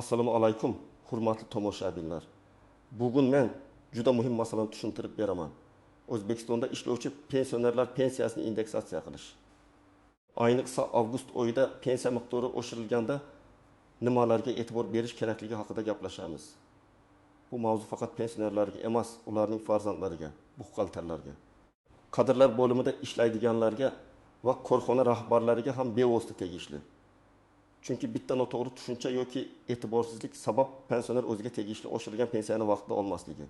Assalomu alaykum, hurmatli tomoshabinlar. Bugun men juda muhim masalani tushuntirib beraman. O'zbekistonda ishlovchi pensionerlar pensiyasini indeksatsiya qilish. Ayniqsa avgust oyida pensiya miqdori oshirilganda nimalarga e'tibor berish kerakligi haqida gaplashamiz. Bu mavzu faqat pensionerlarga emas, ularning farzandlariga, buxgalterlarga, kadrlar bo'limida ishlaydiganlarga va korxona rahbarlariga ham bevosita tegishli. Chunki bitta noto'g'ri tushuncha yoki e'tiborsizlik sabab pensioner o'ziga tegishli oshirilgan pensiyani vaqtida olmasligi.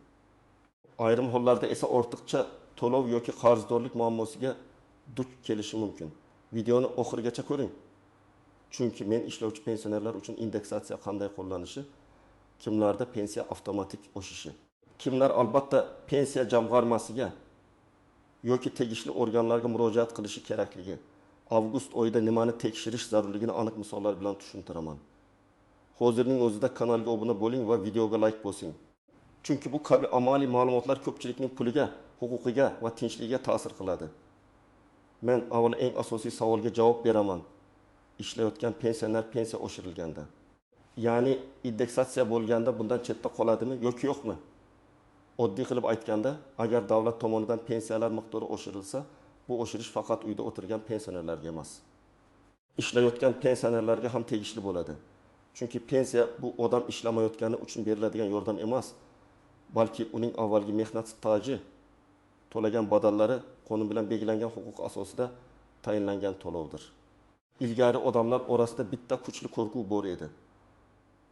Ayrim hollarda esa ortiqcha to'lov yoki qarzdorlik muammosiga duch kelishi mumkin. Videoni oxirigacha ko'ring. Chunki men ishlovchi pensionerlar uchun indeksatsiya qanday qo'llanishi, kimlarda pensiya avtomatik oshishi. Kimlar albatta pensiya jamg'armasiga yoki tegishli organlarga murojaat qilishi kerakligi, avgust oyida nimani tekshirish zarurligini aniq misollar bilan tushuntiraman. Hozirning o'zida kanalga obuna bo'ling va videoga like bosing. Chunki bu kabi amaliy ma'lumotlar ko'pchilikning puliga, huquqiga va tinchligiga ta'sir qiladi. Men avval eng asosiy savolga javob beraman. Ishlayotgan pensioner pensiya oshirilganda, ya'ni indeksatsiya bo'lganda bundan chetda qoladimi yoki yo'qmi? Oddiy qilib aytganda, agar davlat tomonidan pensiyalar miqdori oshirilsa, bu oshirish faqat uyda o'tirgan pensionerlarga emas, ishlayotgan pensionerlarga ham tegishli bo'ladi. Chunki pensiya bu odam ishlamayotgani uchun beriladigan yordam emas, balki uning avvalgi mehnat staji, to'lagan badallari qonun bilan belgilangan huquq asosida tayinlangan to'lovdir. Ilgari odamlar orasida bitta kuchli qo'rquv bor edi.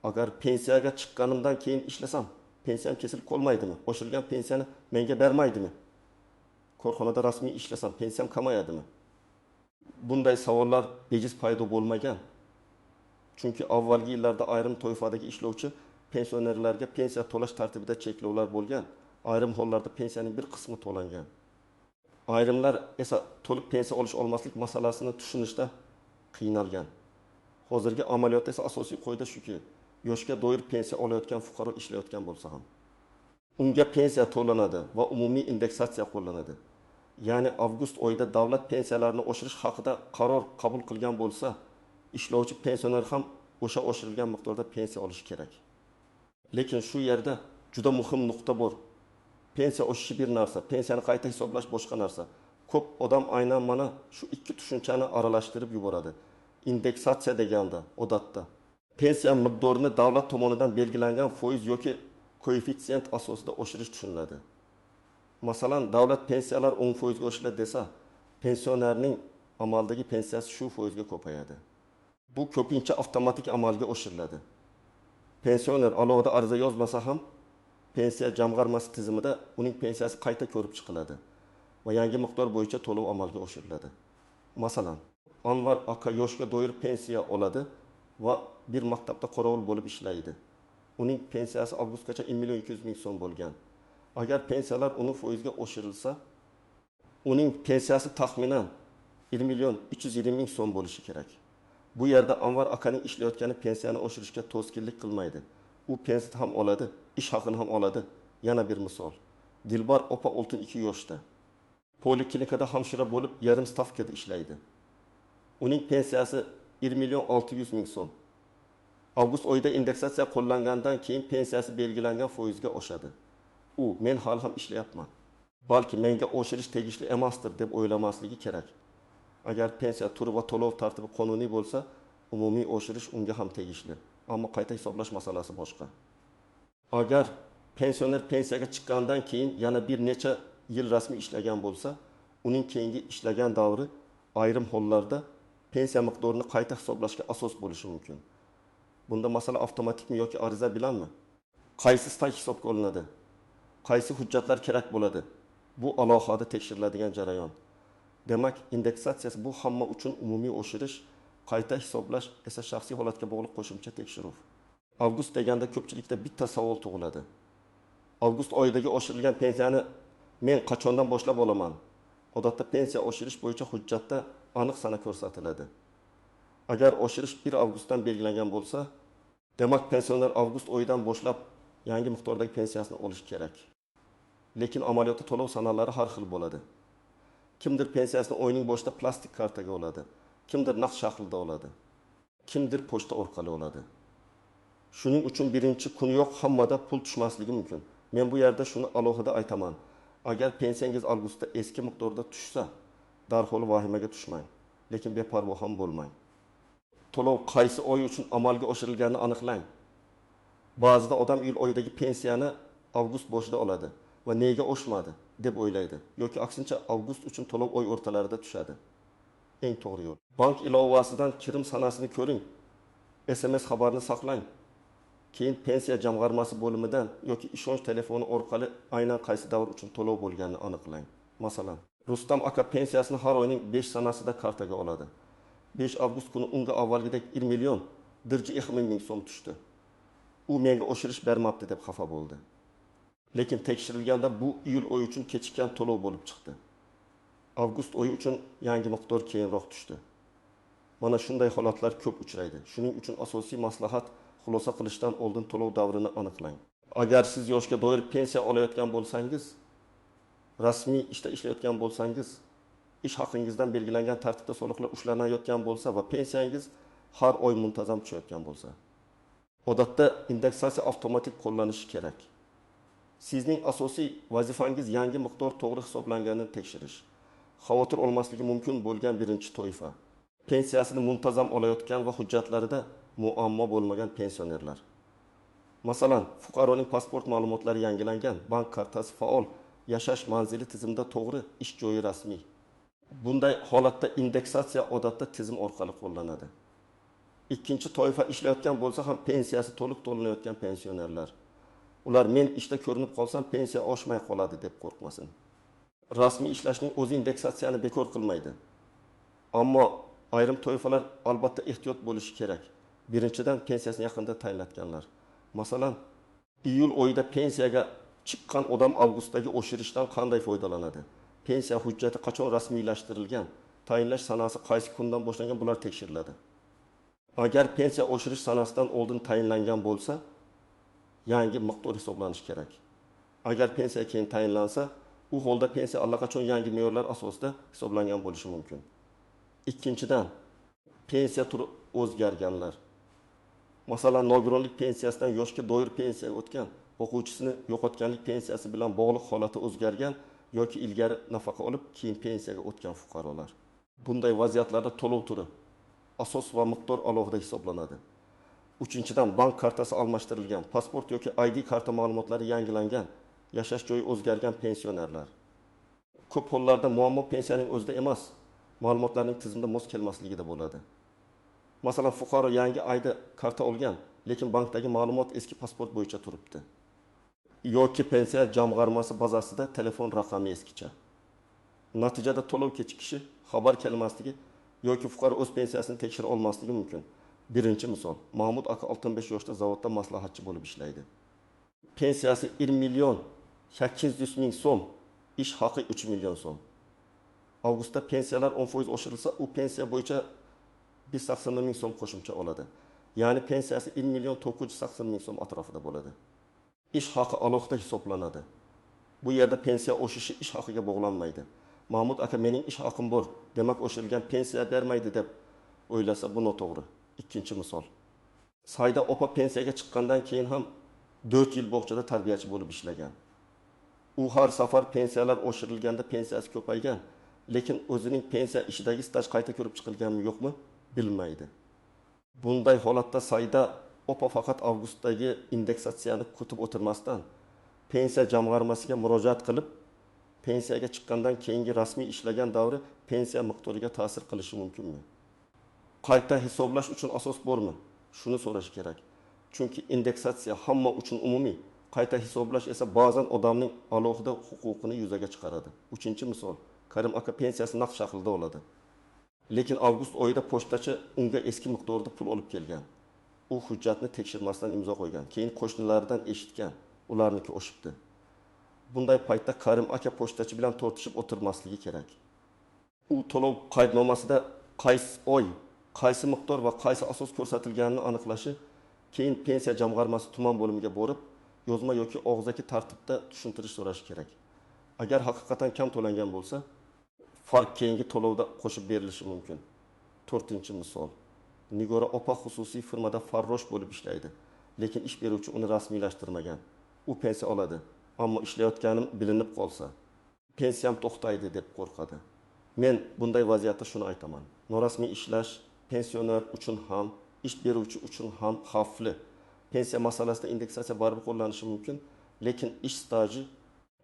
Agar pensiyaga chiqqanimdan keyin ishlasam, pensiyam kesilib qolmaydimi? Oshirilgan pensiyani menga bermaydimi? Korxonada rasmiy ishlasam pensiyam kamayadimi? Bunday savollar bejiz paydo bo'lmagan. Chunki avvalgi yillarda ayrim toifadagi ishlovchi pensionerlarga pensiya to'lash tartibida cheklovlar bo'lgan. Ayrim hollarda pensiyaning bir qismi to'langan. Ayrimlar esa to'liq pensiya olish olmaslik masalasini tushunishda qiynalgan. Hozirgi amaliyot esa asosiy qoida shuki, yoshga doir pensiya olayotgan fuqaro ishlayotgan bo'lsa ham unga pensiya to'lanadi va umumiy indeksatsiya qo'llanadi. Ya'ni avgust oyida davlat pensiyalarini oshirish haqida qaror qabul qilgan bo'lsa, ishlovchi pensioner ham o'sha oshirilgan miqdorda pensiya olishi kerak. Lekin shu yerda juda muhim nuqta bor. Pensiya oshishi bir narsa, pensiyani qayta hisoblash boshqa narsa. Ko'p odam aynan mana shu ikki tushunchani aralashtirib yuboradi. Indeksatsiya deganda odatda pensiya miqdorini davlat tomonidan belgilangan foiz yoki koeffitsient asosida oshirish tushuniladi. Masalan, davlat pensiyalar 10% oshiradi desa, pensionerning amaldagi pensiyasi shu foizga ko'payadi. Bu ko'pincha avtomatik amalga oshiriladi. Pensioner alohida ariza yozmasa ham pensiya jamg'armasi tizimida uning pensiyasi qayta ko'rib chiqiladi va yangi miqdor bo'yicha to'lov amalga oshiriladi. Masalan, Anvar aka yoshga doir pensiya oladi va bir maktabda qorovul bo'lib ishlaydi. Uning pensiyasi avgustgacha 1.200.000 so'm bo'lgan. Agar pensiyalar uni foizga oshirilsa, uning pensiyasi taxminan 1.320.000 so'm bo'lishi kerak. Bu yerda Anvar akaning ishlayotgani pensiyani oshirishga to'sqinlik qilmaydi. U pensiya ham oladi, ish haqini ham oladi. Yana bir misol. Dilbar opa 62 yoshda. Poliklinikada hamshira bo'lib yarim stavkada ishlaydi. Uning pensiyasi 1.600.000 so'm. Avgust oyida indeksatsiya qo'llangandan keyin pensiyasi belgilangan foizga oshadi. U men hali ham ishlayapman, balki menga oshirish tegishli emasdir deb o'ylamasligi kerak. Agar pensiya turi va to'lov tartibi qonuniy bo'lsa, umumiy oshirish unga ham tegishli. Ammo qayta hisoblash masalasi boshqa. Agar pensioner pensiyaga chiqqandan keyin yana bir necha yil rasmiy ishlagan bo'lsa, uning keyingi ishlagan davri ayrim hollarda pensiya miqdorini qayta hisoblashga asos bo'lishi mumkin. Bunda masala avtomatikmi yoki ariza bilanmi? Qaysi staj hisobga olinadi? Qaysi hujjatlar kerak bo'ladi? Bu alohida tekshiriladigan jarayon. Demak, indeksatsiyasi bu hamma uchun umumiy oshirish, qayta hisoblash esa shaxsiy holatga bog'liq qo'shimcha tekshiruv. Avgust deganda ko'pchilikda bitta savol tug'iladi. Avgust oyidagi oshirilgan pensiyani men qachondan boshlab olaman? Odatda pensiya oshirish bo'yicha hujjatda aniq sana ko'rsatiladi. Agar oshirish 1 avgustdan belgilangan bo'lsa, demak pensioner avgust oyidan boshlab yangi miqdordagi pensiyasini olish kerak. Lekin amaliyotda to'lov sanalari har xil bo'ladi. Kimdir pensiyasini oyning boshida plastik kartaga oladi, kimdir naqd shaklda oladi, kimdir pochta orqali oladi. Shuning uchun birinchi kuniyoq hammada pul tushmasligi mumkin. Men bu yerda shuni alohida aytaman. Agar pensiyangiz avgustda eski miqdorda tushsa, darhol vahimaga tushmang, lekin beparvo ham bo'lmang. To'lov qaysi oy uchun amalga oshirilganini aniqlang. Ba'zida odam iyul oyidagi pensiyani avgust boshida oladi va nega oshmadi deb o'ylaydi. Yoki aksincha avgust uchun to'lov oy o'rtalarida tushadi. Eng to'g'ri yo'l. Bank ilovasidan kirim sanasini ko'ring. SMS xabarini saqlang. Keyin pensiya jamg'armasi bo'limidan yoki ishonch telefoni orqali aynan qaysi davr uchun to'lov bo'lganini aniqlang. Masalan, Rustam aka pensiyasini har oyning 5 sanasida kartaga oladi. 5 avgust kuni unga avvalgidek 1 million 120 ming so'm tushdi. U menga oshirish bermabdi deb xafa bo'ldi. Lekin tekshirilganda bu iyul oyi uchun kechikkan to'lov bo'lib chiqdi. Avgust oyi uchun yangi miqdor keyinroq tushdi. Mana shunday holatlar ko'p uchraydi. Shuning uchun asosiy maslahat xulosa qilishdan oldin to'lov davrini aniqlang. Agar siz yoshga doir pensiya olayotgan bo'lsangiz, rasmiy ishda ishlayotgan bo'lsangiz, ish haqingizdan belgilangan tartibda soliqlar ushlanayotgan bo'lsa va pensiyangiz har oy muntazam tushayotgan bo'lsa, odatda indeksatsiya avtomatik qo'llanishi kerak. Sizning asosiy vazifangiz yangi miqdor to'g'ri hisoblanganini tekshirish. Xavotir olmasligi mumkin bo'lgan birinchi toifa. Pensiyasini muntazam olayotgan va hujjatlarida muammo bo'lmagan pensionerlar. Masalan, fuqaroning pasport ma'lumotlari yangilangan, bank kartasi faol, yashash manzili tizimda to'g'ri, ish joyi rasmiy. Bunday holatda indeksatsiya odatda tizim orqali qo'llanadi. Ikkinchi toifa ishlayotgan bo'lsa ham pensiyasi to'liq to'lanayotgan pensionerlar. Ular men ishda ko'rinib qolsam pensiya oshmay qoladi deb qo'rqmasin. Rasmiy ishlashning o'zi indeksatsiyani bekor qilmaydi. Ammo ayrim toifalar albatta ehtiyot bo'lishi kerak. Birinchidan pensiyasini yaqinda tayinlatganlar. Masalan, iyul oyida pensiyaga chiqqan odam avgustdagi oshirishdan qanday foydalanadi? Pensiya hujjati qachon rasmiylashtirilgan? Tayinlash sanasi qaysi kundan boshlangan, bular tekshiriladi. Agar pensiya oshirish sanasidan oldin tayinlangan bo'lsa, yangi miqdor hisoblanishi kerak. Agar pensiya keyin tayinlansa, u holda pensiya allaqachon yangi me'yorlar asosida hisoblangan bo'lishi mumkin. Ikkinchidan, pensiya turi o'zgarganlar. Masalan, nogironlik pensiyasidan yoshga doir pensiyaga o'tgan, o'quvchisini yo'qotganlik pensiyasi bilan bog'liq holati o'zgargan yoki ilgari nafaqa olib, keyin pensiyaga o'tgan fuqarolar. Bunday vaziyatlarda to'lov turi asos va miqdor alohida hisoblanadi. Uchinchidan, bank kartasi almashtirilgan, pasport yoki ID karta ma'lumotlari yangilangan, yashash joyi o'zgargan pensionerlar. Ko'p hollarda muammo pensiyaning o'zida emas, ma'lumotlarning tizimda mos kelmasligida bo'ladi. Masalan, fuqaro yangi ayda karta olgan, lekin bankdagi ma'lumot eski pasport bo'yicha turibdi. Yoki pensiya jamg'armasi bazasida telefon raqami eskicha. Natijada to'lov kechikishi, xabar kelmasligi yoki fuqaro o'z pensiyasini tekshira olmasligi mumkin. Birinchi misol, Mahmud aka 65 yoshda zavodda maslahatchi bo'lib ishlaydi. Pensiyasi 1 million 800 ming so'm, ish haqi 3 million so'm. Avgustda pensiyalar 10% oshirilsa, u pensiya bo'yicha 180 ming so'm qo'shimcha oladi. Ya'ni pensiyasi 1 million 980 ming so'm atrofida bo'ladi. Ish haqi alohida hisoblanadi. Bu yerda pensiya oshishi ish haqiga bog'lanmaydi. Mahmud aka mening ish haqim bor, demak oshirilgan pensiya bermaydi deb o'ylasa bu noto'g'ri. Ikkinchi misol. Sayda opa pensiyaga chiqqandan keyin ham 4 yil bog'chada tarbiyachi bo'lib ishlagan. U har safar pensiyalar oshirilganda pensiyasi ko'paygan, lekin o'zining pensiya ishidagi staj qayta ko'rib chiqilganmi yo'qmi bilmaydi. Bunday holatda Sayda opa faqat avgustdagi indeksatsiyani kutib o'tirmasdan pensiya jamg'armasiga murojaat qilib, pensiyaga chiqqandan keyingi rasmiy ishlagan davri pensiya miqdoriga ta'sir qilishi mumkinmi? Qayta hisoblash uchun asos bormi? Shuni so'rash kerak. Chunki indeksatsiya hamma uchun umumiy, qayta hisoblash esa ba'zan odamning alohida huquqini yuzaga chiqaradi. Uchinchi misol, Karim aka pensiyasi naqd shaklda oladi. Lekin avgust oyida pochtachi unga eski miqdorda pul olib kelgan. U hujjatni tekshirmasdan imzo qo'ygan. Keyin qo'shnilaridan eshitgan, ularniki oshibdi. Bunday paytda Karim aka pochtachi bilan tortishib o'tirmasligi kerak. U to'lov qaydnomasida qaysi oy, qaysi miqdor va qaysi asos ko'rsatilganini aniqlashi, keyin pensiya jamg'armasi tuman bo'limiga borib, yozma yoki og'zaki tartibda tushuntirish so'rash kerak. Agar haqiqatan kam to'langan bo'lsa, farq keyingi to'lovda qo'shib berilishi mumkin. 4-misol. Nigora opa xususiy firmada farrosh bo'lib ishlaydi. lekin ish beruvchi uni rasmiylashtirmagan. U pensiya oladi. Ammo ishlayotganim bilinib qolsa, pensiyam to'xtaydi deb qo'rqadi. Men bunday vaziyatda shuni aytaman. Norasmiy ishlash pensioner uchun ham, ish beruvchi uchun ham xavfli. Pensiya masalasida indeksatsiya baribir qo'llanishi mumkin, lekin ish staji,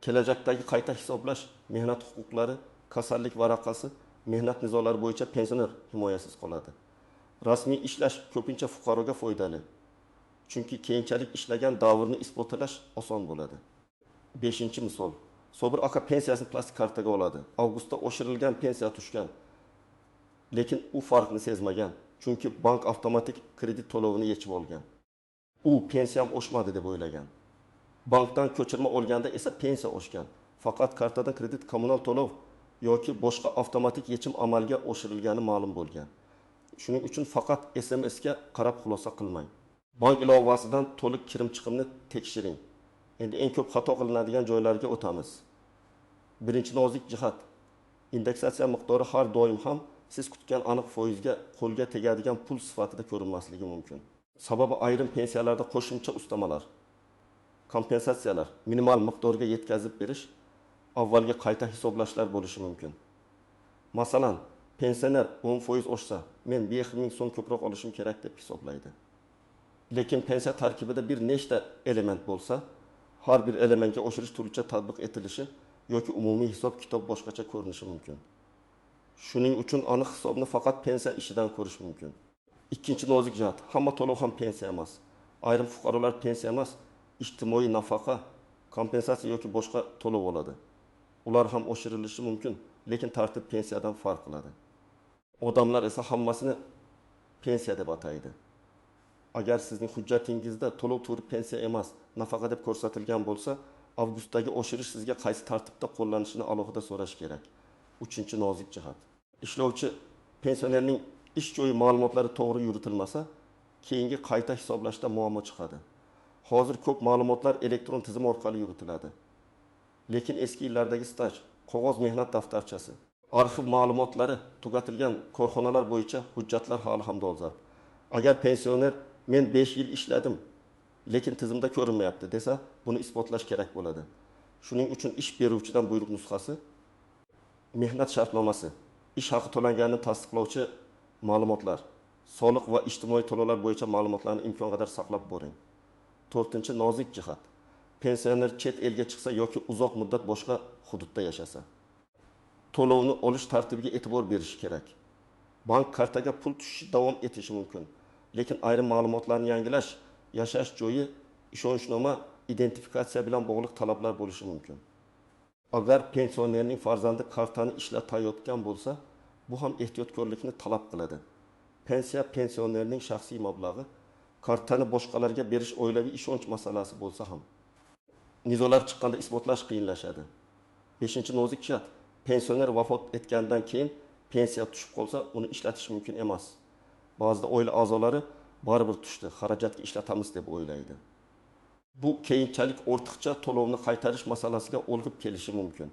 kelajakdagi qayta hisoblash, mehnat huquqlari, kasallik varaqasi, mehnat nizolari bo'yicha pensioner himoyasiz qoladi. Rasmiy ishlash ko'pincha fuqaroga foydali. Chunki keyinchalik ishlagan davrni isbotlash oson bo'ladi. 5-misol. Sobir aka pensiyasini plastik kartaga oladi. Avgustda oshirilgan pensiya tushgan. Lekin u farqni sezmagan. Chunki bank avtomatik kredit to'lovini yechib olgan. U pensiyam oshmadi deb o'ylagan. Bankdan ko'chirma olganda esa pensiya oshgan. Faqat kartada kredit kommunal to'lov yoki boshqa avtomatik yechim amalga oshirilgani ma'lum bo'lgan. Shuning uchun faqat SMS ga qarab xulosa qilmang. Bank ilovasidan to'liq kirim-chiqimni tekshiring. Endi eng ko'p xato qilinadigan joylarga o'tamiz. Birinchi nozik jihat. Indeksatsiya miqdori har doim ham siz kutgan aniq foizga qo'lga tegadigan pul sifatida ko'rinmasligi mumkin. Sababi ayrim pensiyalarda qo'shimcha ustamalar, kompensatsiyalar minimal miqdorga yetkazib berish, avvalgi qayta hisoblashlar bo'lishi mumkin. Masalan, pensioner 10% oshsa, men 5000 so'm ko'proq olishim kerak deb hisoblaydi. Lekin pensiya tarkibida bir nechta element bo'lsa, har bir elementga oshirish turlicha tatbiq etilishi yoki umumiy hisob-kitob boshqacha ko'rinishi mumkin. Shuning uchun aniq hisobni faqat pensiya ishidan ko'rish mumkin. Ikkinchi nozik jihat, hamma to'lov ham pensiya emas. Ayrim fuqarolar pensiya emas, ijtimoiy nafaqa, kompensatsiya yoki boshqa to'lov oladi. Ular ham oshirilishi mumkin, lekin tartib pensiyadan farq qiladi. Odamlar esa hammasini pensiya deb ataydi. Agar sizning hujjatingizda to'lov turi pensiya emas, nafaqa deb ko'rsatilgan bo'lsa, avgustdagi oshirish sizga qaysi tartibda qo'llanishini alohida so'rash kerak. 3-nozik jihat. Ishlovchi pensionerning ish joyi ma'lumotlari to'g'ri yuritilmasa, keyingi qayta hisoblashda muammo chiqadi. Hozir ko'p ma'lumotlar elektron tizim orqali yuritiladi. Lekin eski yillardagi staj, qog'oz mehnat daftarchasi, arxiv ma'lumotlari tugatilgan korxonalar bo'yicha hujjatlar hali ham dolzarb. Agar pensioner men 5 yil ishladim, lekin tizimda ko'rinmayapti desa, buni isbotlash kerak bo'ladi. Shuning uchun ish beruvchidan buyruq nusxasi, mehnat shartnomasi, ish haqi to'langanini tasdiqlovchi ma'lumotlar, soliq va ijtimoiy to'lovlar bo'yicha ma'lumotlarni imkon qadar saqlab boring. 4-nozik jihat. Pensioner chet elga chiqsa yoki uzoq muddat boshqa hududda yashasa, to'lovni olish tartibiga e'tibor berish kerak. Bank kartaga pul tushishi davom etishi mumkin, lekin ayrim ma'lumotlarni yangilash, yashash joyi, ishonchnoma, identifikatsiya bilan bog'liq talablar bo'lishi mumkin. Agar pensionerning farzandi kartani ishlatayotgan bo'lsa, bu ham ehtiyotkorlikni talab qiladi. Pensionerning shaxsiy mablag'i, kartani boshqalarga berish oilaviy ishonch masalasi bo'lsa ham nizolar chiqqanda isbotlash qiyinlashadi. 5-nozik jihat. Pensioner vafot etgandan keyin pensiya tushib qolsa, uni ishlatish mumkin emas. Ba'zida oila a'zolari baribir tushdi, xarajatga ishlatamiz deb o'ylaydi. Bu keyinchalik ortiqcha to'lovni qaytarish masalasiga olib kelishi mumkin.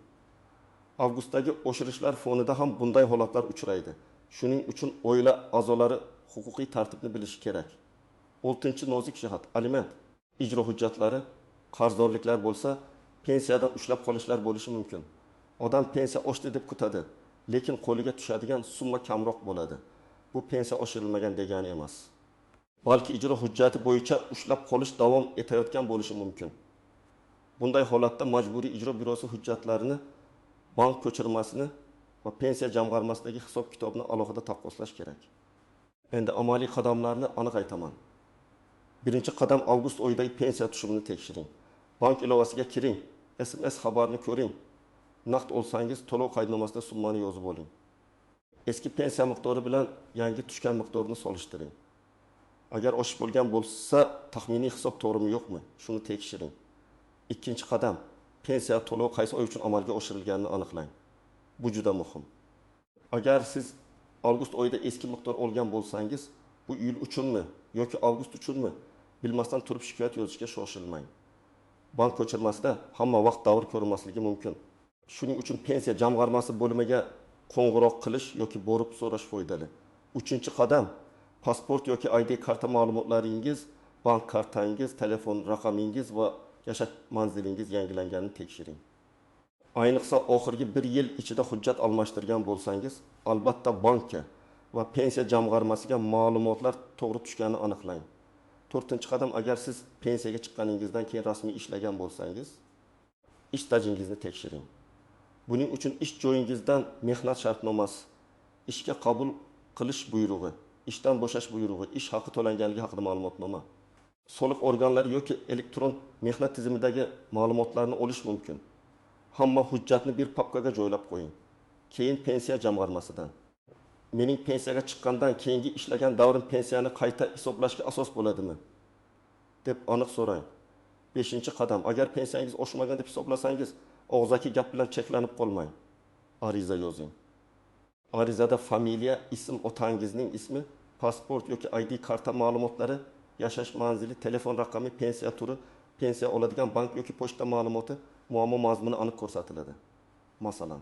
Avgustdagi oshirishlar fonida ham bunday holatlar uchraydi. Shuning uchun oila a'zolari huquqiy tartibni bilishi kerak. 6-nozik jihat. Aliment, ijro hujjatlari, qarzdorliklar bo'lsa, pensiyadan ushlab qolishlar bo'lishi mumkin. Odam pensiya oshdi deb kutadi, lekin qo'liga tushadigan summa kamroq bo'ladi. Bu pensiya oshirilmagan degani emas. Balki ijro hujjati bo'yicha ushlab qolish davom etayotgan bo'lishi mumkin. Bunday holatda majburiy ijro byurosi hujjatlarini, bank ko'chirmasini va pensiya jamg'armasidagi hisob-kitobni alohida taqqoslash kerak. Endi amaliy qadamlarni aniq aytaman. Birinchi qadam avgust oyidagi pensiya tushumini tekshiring. Bank ilovasiga kiring, SMS xabarini ko'ring. Naqd olsangiz to'lov qaydnomasida summani yozib oling. Eski pensiya miqdori bilan yangi tushgan miqdorini solishtiring. Agar oshib bo'lgan bo'lsa, taxminiy hisob to'g'rimi yo'qmi? Shuni tekshiring. Ikkinchi qadam, pensiya to'lov qaysi oy uchun amalga oshirilganini aniqlang. Bu juda muhim. Agar siz avgust oyida eski miqdor olgan bo'lsangiz, bu iyul uchunmi yoki avgust uchunmi? Bilmasdan turib shikoyat yozishga shoshilmang. Bank ko'chirmasida hamma vaqt davr ko'rinmasligi mumkin. Shuning uchun pensiya jamg'armasi bo'limiga qo'ng'iroq qilish yoki borib so'rash foydali. 3-qadam, pasport yoki ID karta ma'lumotlaringiz bank kartangiz, telefon raqamingiz va yashash manzilingiz yangilanganini tekshiring. Ayniqsa oxirgi 1 yil ichida hujjat almashtirgan bo'lsangiz, albatta bankka va pensiya jamg'armasiga ma'lumotlar to'g'ri tushganini aniqlang. 4-qadam, agar siz pensiyaga chiqqaningizdan keyin rasmiy ishlagan bo'lsangiz, ish stajingizni tekshiring. Buning uchun ish joyingizdan mehnat shartnomasi, ishga qabul qilish buyrug'i, ishdan bo'shash buyrug'i, ish haqi to'langanligi haqida ma'lumotnoma, soliq organlari yoki elektron mehnat tizimidagi ma'lumotlarni olish mumkin. Hamma hujjatni bir papkaga joylab qo'ying. Keyin pensiya jamg'armasidan mening pensiyaga chiqqandan keyingi ishlagan davrim pensiyani qayta hisoblashga asos bo'ladimi deb aniq so'rang. 5-qadam, agar pensiyangiz oshmagan deb hisoblasangiz, og'zaki gap bilan cheklanib qolmang. Ariza yozing. Arizada familiya, ism, otangizning ismi, pasport yoki ID karta ma'lumotlari, yashash manzili, telefon raqami, pensiya turi, pensiya oladigan bank yoki pochta ma'lumoti, muammo mazmuni aniq ko'rsatiladi. Masalan,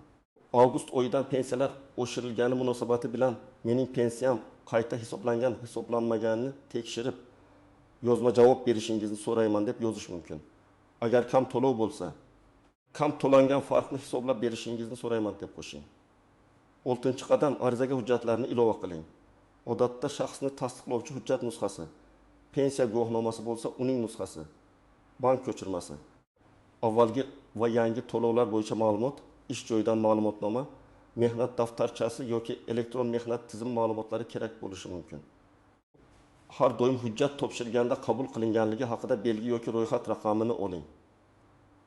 avgust oyidan pensiyalar oshirilgani munosabati bilan mening pensiyam qayta hisoblangan, hisoblanmaganini tekshirib, yozma javob berishingizni so'rayman deb yozish mumkin. Agar kam to'lov bo'lsa, kam to'langan farqni hisoblab berishingizni so'rayman deb qo'shing. 6-qadam, arizaga hujjatlarni ilova qiling. Odatda shaxsni tasdiqlovchi hujjat nusxasi, pensiya guvohnomasi bo'lsa, uning nusxasi, bank ko'chirmasi, avvalgi va yangi to'lovlar bo'yicha ma'lumot, ish joyidan ma'lumotnoma, mehnat daftarchasi yoki elektron mehnat tizimi ma'lumotlari kerak bo'lishi mumkin. Har doim hujjat topshirganda qabul qilinganligi haqida belgi yoki ro'yxat raqamini oling.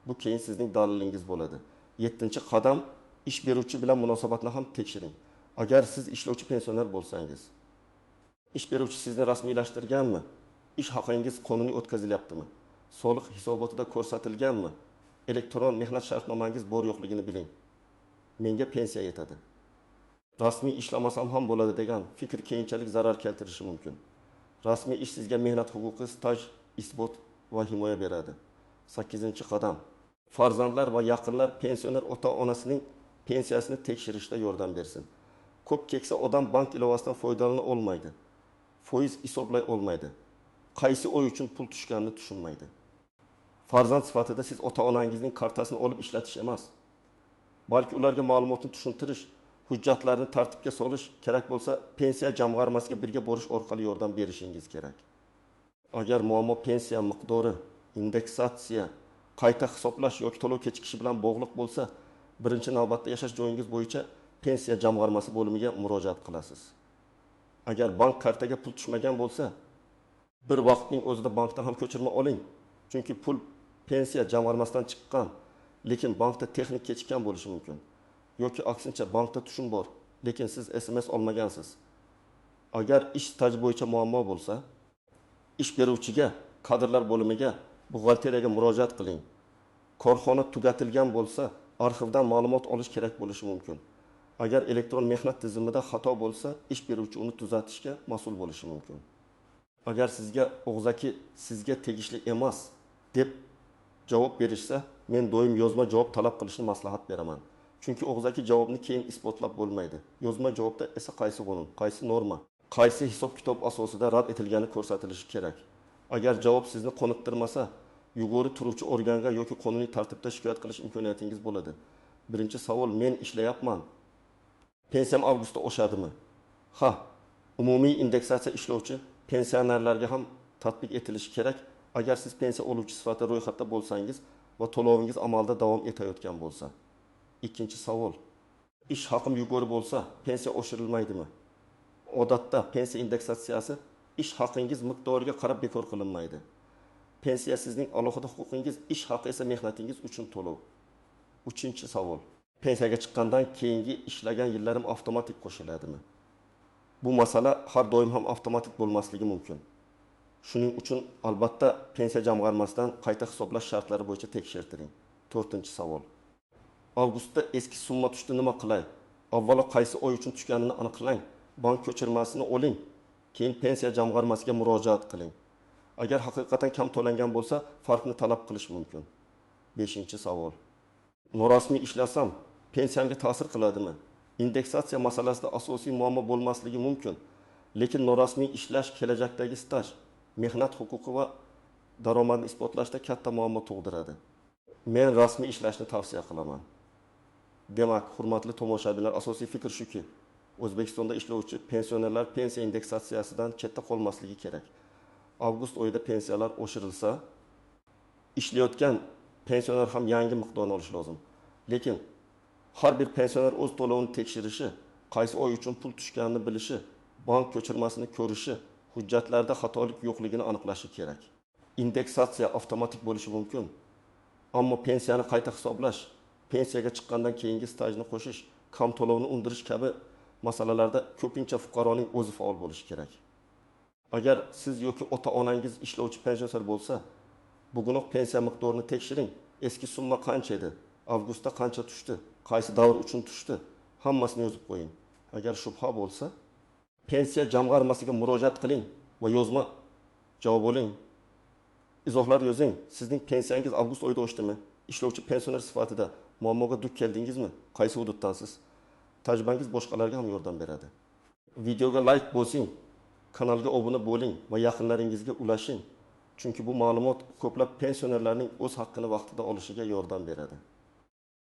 Bu keyin sizning dalilingiz bo'ladi. 7-qadam, ish beruvchi bilan munosabatni ham tekshiring. Agar siz ishlovchi pensioner bo'lsangiz, ish beruvchi sizni rasmiylashtirganmi? Ish haqingiz qonuniy o'tkazilyaptimi? Soliq hisobotida ko'rsatilganmi? Elektron mehnat shartnomangiz bor yo'qligini biling. Menga pensiya yetadi. Rasmiy ishlamasam ham bo'ladi degan fikr keyinchalik zarar keltirishi mumkin. Rasmiy ish sizga mehnat huquqi, staj, isbot va himoya beradi. 8-qadam. Farzandlar va yaqinlar pensioner ota-onasining pensiyasini tekshirishda yordam bersin. Ko'p keksa odam bank ilovasidan foydalana olmaydi. Foiz hisoblay olmaydi. Qaysi oy uchun pul tushganini tushunmaydi. Farzand sifatida siz ota-onangizning kartasini olib ishlatish emas, balki ularga ma'lumotni tushuntirish, hujjatlarni tartibga solish, kerak bo'lsa pensiya jamg'armasiga birga borish orqali yordam berishingiz kerak. Agar muammo pensiya miqdori, indeksatsiya, qayta hisoblash yoki to'lov kechikishi bilan bog'liq bo'lsa, birinchi navbatda yashash joyingiz bo'yicha pensiya jamg'armasi bo'limiga murojaat qilasiz. Agar bank kartaga pul tushmagan bo'lsa, bir vaqtning o'zida bankdan ham ko'chirma oling. Chunki pul pensiya jamg'armasidan chiqqan, lekin bankda texnik kechikkan bo'lishi mumkin. Yoki aksincha, bankda tushum bor, lekin siz SMS olmagansiz. Agar ish staji bo'yicha muammo bo'lsa, ish beruvchiga, kadrlar bo'limiga, buxgalteriyaga murojaat qiling. Korxona tugatilgan bo'lsa, arxivdan ma'lumot olish kerak bo'lishi mumkin. Agar elektron mehnat tizimida xato bo'lsa, ish beruvchi uni tuzatishga mas'ul bo'lishi mumkin. Agar sizga og'zaki sizga tegishli emas deb javob berishsa, men doim yozma javob talab qilishni maslahat beraman. Chunki og'zaki javobni keyin isbotlab bo'lmaydi. Yozma javobda esa qaysi qonun, qaysi norma, qaysi hisob-kitob asosida rad etilgani ko'rsatilishi kerak. Agar javob sizni qoniqtirmasa, yuqori turuvchi organga yoki qonuniy tartibda shikoyat qilish imkoniyatingiz bo'ladi. Birinchi savol, men ishlayapman. Pensiyam avgustda oshadimi? Ha, umumiy indeksatsiya ishlovchi pensionerlarga ham tatbiq etilishi kerak. Agar siz pensiya oluvchi sifatida ro'yxatda bo'lsangiz va to'lovingiz amalda davom etayotgan bo'lsa. Ikkinchi savol, ish haqim yuqori bo'lsa, pensiya oshirilmaydimi? Odatda pensiya indeksatsiyasi ish haqingiz miqdoriga qarab bekor qilinmaydi. Pensiya sizning alohida huquqingiz, ish haqi esa mehnatingiz uchun to'lov. Uchinchi savol, pensiyaga chiqqandan keyingi ishlagan yillarim avtomatik qo'shiladimi? Bu masala har doim ham avtomatik bo'lmasligi mumkin. Shuning uchun albatta pensiya jamg'armasidan qayta hisoblash shartlari bo'yicha tekshirtiring. 4-savol. Avgustda eski summa tushdi, nima qilay? Avvalo qaysi oy uchun tushganini aniqlang, bank ko'chirmasini oling, keyin pensiya jamg'armasiga murojaat qiling. Agar haqiqatan kam to'langan bo'lsa, farqni talab qilish mumkin. 5-savol. Norasmiy ishlasam, pensiyamga ta'sir qiladimi? Indeksatsiya masalasida asosiy muammo bo'lmasligi mumkin, lekin norasmiy ishlash kelajakdagi staj, mehnat huquqi va daromadni isbotlashda katta muammo tug'diradi. Men rasmiy ishlashni tavsiya qilaman. Demak, hurmatli tomoshabinlar, asosiy fikr shuki, O'zbekistonda ishlovchi pensionerlar pensiya indeksatsiyasidan chetda qolmasligi kerak. Avgust oyida pensiyalar oshirilsa, ishlayotgan pensioner ham yangi miqdorni olishi lozim. Lekin har bir pensioner o'z to'lovini tekshirishi, qaysi oy uchun pul tushganini bilishi, bank ko'chirmasini ko'rishi, hujjatlarda xatolik yo'qligini aniqlashi kerak. Indeksatsiya avtomatik bo'lishi mumkin, ammo pensiyani qayta hisoblash, pensiyaga chiqqandan keyingi stajni qo'shish, kam to'lovni undirish kabi masalalarda ko'pincha fuqaroning o'zi faol bo'lishi kerak. Agar siz yoki ota-onangiz ishlovchi pensioner bo'lsa, bugunoq pensiya miqdorini tekshiring. Eski summa qancha edi? Avgustda qancha tushdi? Qaysi davr uchun tushdi? Hammasini yozib qo'ying. Agar shubha bo'lsa, pensiya jamg'armasiga murojaat qiling va yozma javob oling. Izohlar yozing. Sizning pensiyangiz avgust oyida oshdimi? Ishlovchi pensioner sifatida muammoga duch keldingizmi? Qaysi hududdansiz? Tajribangiz boshqalarga ham yordam beradi. Videoga like bosing, kanalga obuna bo'ling va yaqinlaringizga ulashing. Chunki bu ma'lumot ko'plab pensionerlarning o'z haqqini vaqtida olishiga yordam beradi.